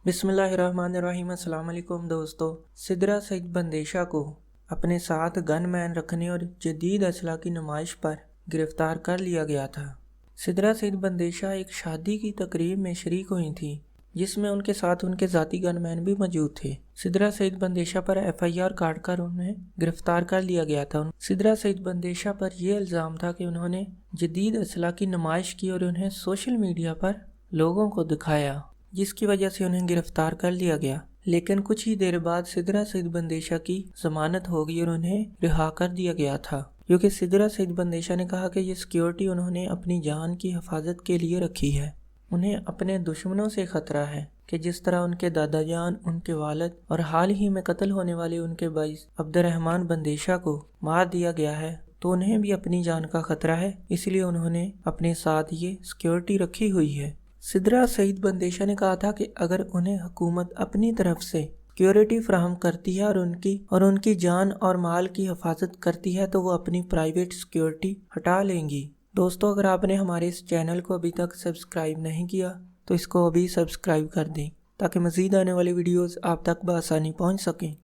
बिस्मिल्लाहिर्रहमानिर्रहीम। अस्सलाम वालेकुम दोस्तों। सिदरा सईद बंदेशा को अपने साथ गन मैन रखने और जदीद असला की नुमाइश पर गिरफ्तार कर लिया गया था। सिदरा सईद बंदेशा एक शादी की तकरीब में शरीक हुई थी जिसमें उनके साथ उनके ज़ाती गनमैन भी मौजूद थे। सिदरा सईद बंदेशा पर FIR काट कर उन्हें गिरफ्तार कर लिया गया था। सिदरा सईद बंदेशा पर यह इल्ज़ाम था कि उन्होंने जदीद असला की नुमाइश की और उन्हें सोशल मीडिया पर लोगों को दिखाया, जिसकी वजह से उन्हें गिरफ्तार कर लिया गया। लेकिन कुछ ही देर बाद सिदरा सईद बंदेशा की जमानत हो गई और उन्हें रिहा कर दिया गया था, क्योंकि सिदरा सईद बंदेशा ने कहा कि ये सिक्योरिटी उन्होंने अपनी जान की हिफाजत के लिए रखी है। उन्हें अपने दुश्मनों से खतरा है कि जिस तरह उनके दादा जान, उनके वालिद और हाल ही में कत्ल होने वाले उनके भाई अब्दुर्रहमान बंदेशा को मार दिया गया है, तो उन्हें भी अपनी जान का खतरा है। इसलिए उन्होंने अपने साथ ये सिक्योरिटी रखी हुई है। सिदरा सईद बंदेशा ने कहा था कि अगर उन्हें हुकूमत अपनी तरफ से सिक्योरिटी फराहम करती है और उनकी जान और माल की हिफाजत करती है तो वो अपनी प्राइवेट सिक्योरिटी हटा लेंगी। दोस्तों, अगर आपने हमारे इस चैनल को अभी तक सब्सक्राइब नहीं किया तो इसको अभी सब्सक्राइब कर दें ताकि मज़ीद आने वाली वीडियोस आप तक बआसानी पहुंच सकें।